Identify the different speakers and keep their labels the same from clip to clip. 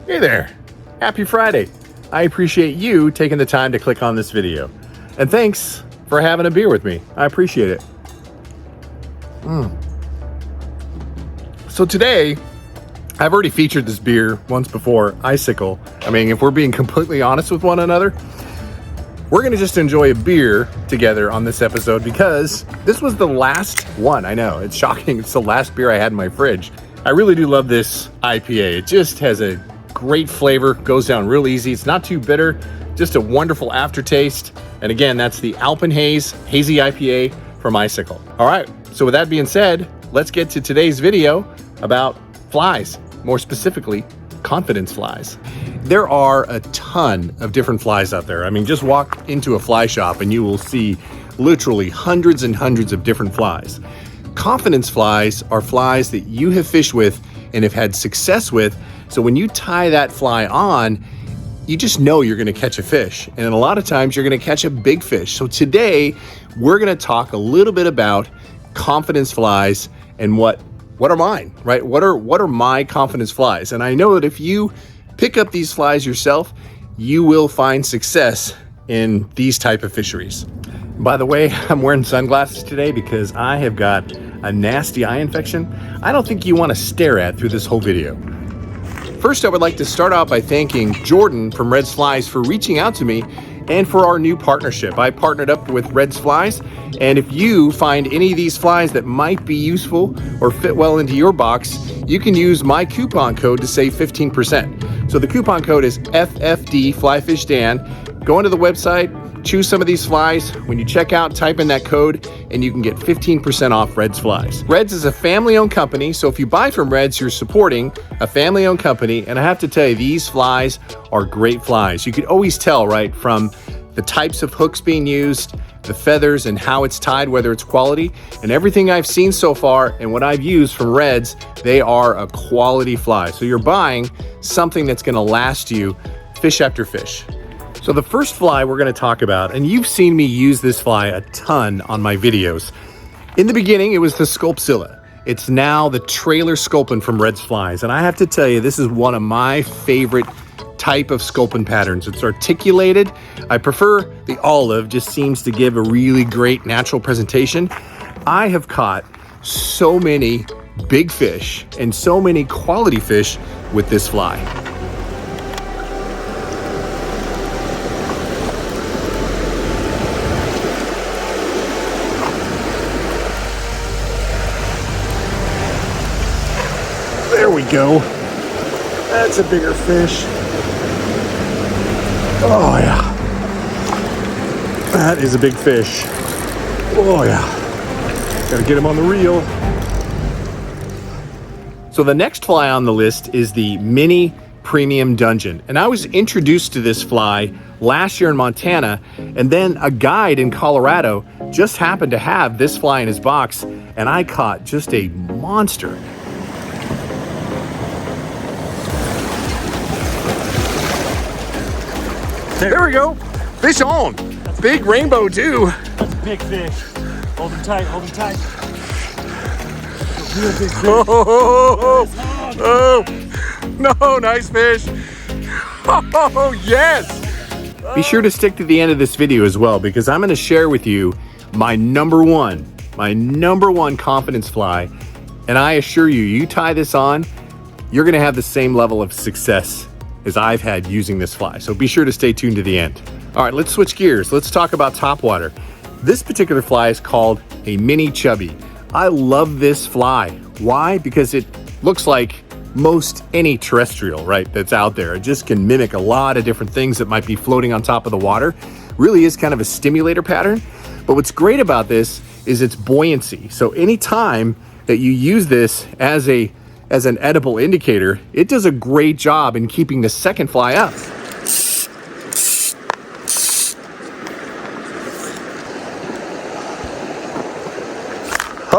Speaker 1: Hey there, happy Friday. I appreciate you taking the time to click on this video. And thanks for having a beer with me. I appreciate it. So today, I've already featured this beer once before, Icicle. I mean, if we're being completely honest with one another, we're gonna just enjoy a beer together on this episode because this was the last one. I know, it's shocking. It's the last beer I had in my fridge. I really do love this IPA. It just has a great flavor, goes down real easy. It's not too bitter, just a wonderful aftertaste. And again, that's the Alpenhaze Hazy IPA from Icicle. All right, so with that being said, let's get to today's video about flies, more specifically, confidence flies. There are a ton of different flies out there. I mean, just walk into a fly shop and you will see literally hundreds and hundreds of different flies. Confidence flies are flies that you have fished with and have had success with. So when you tie that fly on, you just know you're gonna catch a fish. And a lot of times you're gonna catch a big fish. So today we're gonna talk a little bit about confidence flies and what are mine, right? What are my confidence flies? And I know that if you pick up these flies yourself, you will find success in these type of fisheries. By the way, I'm wearing sunglasses today because I have got a nasty eye infection I don't think you want to stare at through this whole video. First, I would like to start out by thanking Jordan from Red's Flies for reaching out to me and for our new partnership. I partnered up with Red's Flies, and if you find any of these flies that might be useful or fit well into your box, you can use my coupon code to save 15%. So the coupon code is FFD FlyFishDan. Go into the website, choose some of these flies. When you check out, type in that code and you can get 15% off Red's Flies. Red's is a family-owned company, so if you buy from Red's, you're supporting a family-owned company. And I have to tell you, these flies are great flies. You could always tell, right, from the types of hooks being used, the feathers and how it's tied, whether it's quality. And everything I've seen so far and what I've used from Red's, they are a quality fly. So you're buying something that's gonna last you fish after fish. So the first fly we're gonna talk about, and you've seen me use this fly a ton on my videos. In the beginning, it was the Sculpin. It's now the trailer Sculpin from Red's Flies. And I have to tell you, this is one of my favorite type of Sculpin patterns. It's articulated. I prefer the olive, just seems to give a really great natural presentation. I have caught so many big fish and so many quality fish with this fly. There we go. That's a bigger fish. Oh yeah. That is a big fish. Oh yeah. Gotta get him on the reel. So the next fly on the list is the Mini Premium Dungeon. And I was introduced to this fly last year in Montana, and then a guide in Colorado just happened to have this fly in his box, and I caught just a monster. There we go. Fish on. Big rainbow too.
Speaker 2: That's a big fish. Hold him tight, hold him tight. Real big fish.
Speaker 1: Oh, no, nice fish. Oh, yes. Be sure to stick to the end of this video as well, because I'm going to share with you my number one confidence fly. And I assure you, you tie this on, you're going to have the same level of success as I've had using this fly. So be sure to stay tuned to the end. All right, let's switch gears. Let's talk about Topwater. This particular fly is called a Mini Chubby. I love this fly. Why? Because it looks like most any terrestrial, right, that's out there. It just can mimic a lot of different things that might be floating on top of the water. Really is kind of a stimulator pattern. But what's great about this is its buoyancy. So anytime that you use this as an edible indicator, it does a great job in keeping the second fly up.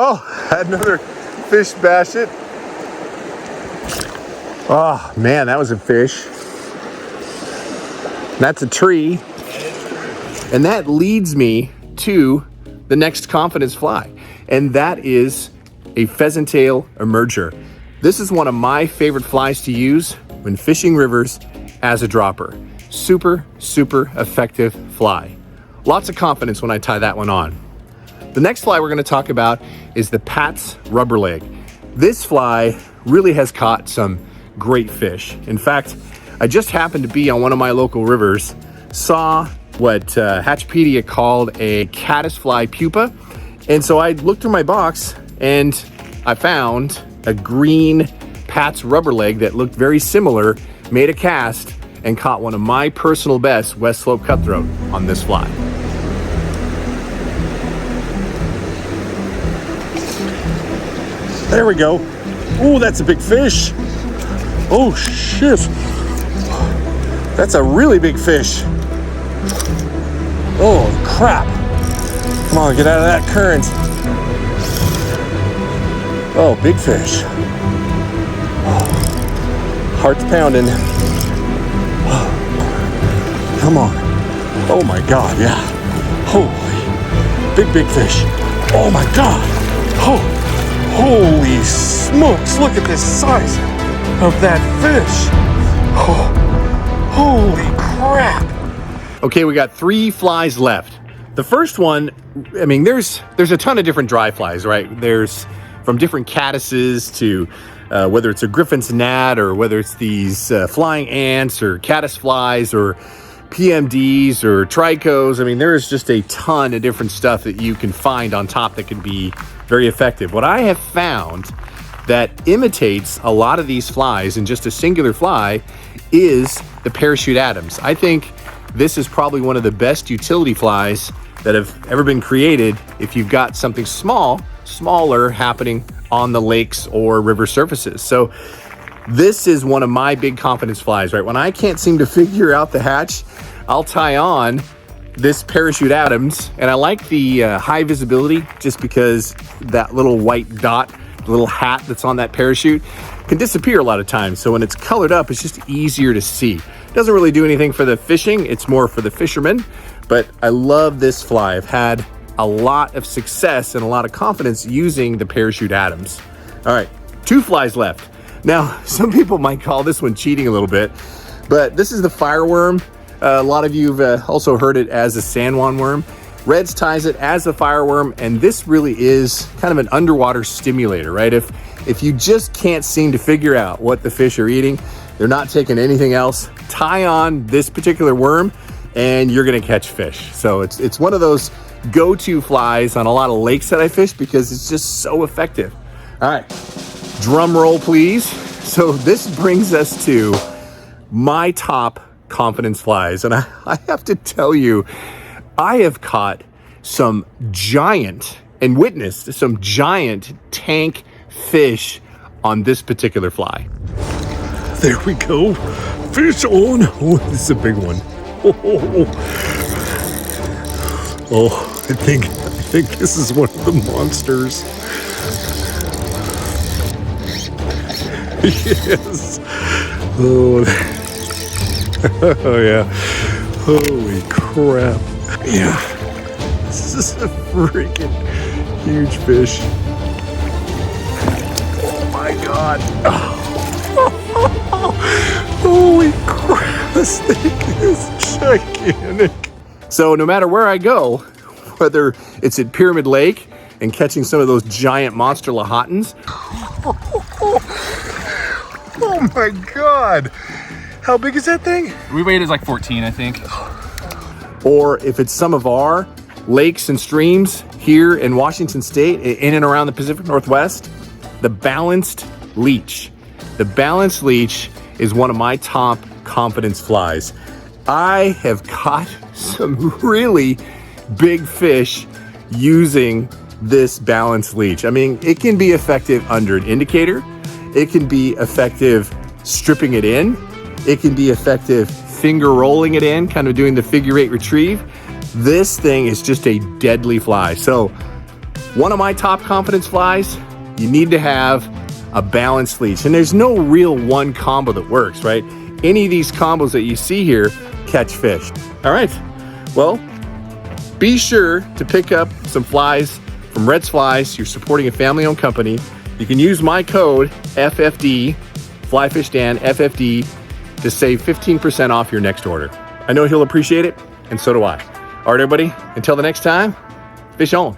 Speaker 1: Oh, had another fish bash it. Oh man, that was a fish. That's a tree. And that leads me to the next confidence fly, and that is a pheasant tail emerger. This is one of my favorite flies to use when fishing rivers as a dropper. Super, super effective fly. Lots of confidence when I tie that one on. The next fly we're going to talk about is the Pat's rubber leg. This fly really has caught some great fish. In fact, I just happened to be on one of my local rivers, saw what Hatchpedia called a caddisfly pupa. And so I looked through my box and I found a green Pat's rubber leg that looked very similar, made a cast, and caught one of my personal best West Slope cutthroat on this fly.
Speaker 3: There we go. Oh, that's a big fish. Oh, shit. That's a really big fish. Oh, crap. Come on, get out of that current. Oh, big fish. Heart's pounding. Come on. Oh my God, yeah. Holy, big fish. Oh my God. Oh, holy smokes, look at this size of that fish. Oh, holy crap.
Speaker 1: Okay, we got 3 flies left. The first one, I mean, there's a ton of different dry flies, right? There's from different caddises to whether it's a griffin's gnat or whether it's these flying ants or caddis flies or PMDs or tricos. I mean, there is just a ton of different stuff that you can find on top that can be very effective. What I have found that imitates a lot of these flies in just a singular fly is the parachute Adams. I think this is probably one of the best utility flies that have ever been created if you've got something smaller happening on the lakes or river surfaces. So this is one of my big confidence flies, right? When I can't seem to figure out the hatch, I'll tie on this parachute Adams, and I like the high visibility just because that little white dot, the little hat that's on that parachute can disappear a lot of times. So when it's colored up, it's just easier to see. It doesn't really do anything for the fishing. It's more for the fishermen, but I love this fly. I've had a lot of success and a lot of confidence using the parachute Adams. All right, 2 flies left. Now, some people might call this one cheating a little bit, but this is the fireworm. A lot of you have also heard it as a San Juan worm. Reds ties it as a fireworm, and this really is kind of an underwater stimulator, right? If you just can't seem to figure out what the fish are eating, they're not taking anything else, tie on this particular worm and you're gonna catch fish. So it's one of those go-to flies on a lot of lakes that I fish because it's just so effective. All right, drum roll please. So this brings us to my top confidence flies. And I have to tell you, I have caught some giant and witnessed some giant tank fish on this particular fly.
Speaker 3: There we go. Fish on. Oh, this is a big one. Oh, I think this is one of the monsters. Yes. Oh, oh yeah. Holy crap. Yeah. This is a freaking huge fish. Oh my God. Oh. Holy crap. This thing is gigantic.
Speaker 1: So no matter where I go, whether it's at Pyramid Lake and catching some of those giant monster lahotans.
Speaker 3: Oh my God. How big is that thing?
Speaker 4: We weighed it like 14, I think.
Speaker 1: Or if it's some of our lakes and streams here in Washington State, in and around the Pacific Northwest, the balanced leech. The balanced leech is one of my top confidence flies. I have caught some really big fish using this balanced leech. I mean, it can be effective under an indicator. It can be effective stripping it in. It can be effective finger rolling it in, kind of doing the figure 8 retrieve. This thing is just a deadly fly. So one of my top confidence flies, you need to have a balanced leech. And there's no real one combo that works, right? Any of these combos that you see here catch fish. All right, well, be sure to pick up some flies from Red's Flies. You're supporting a family-owned company. You can use my code FFD FlyFishDan FFD to save 15% off your next order. I know he'll appreciate it, and so do I. All right, everybody, until the next time, fish on.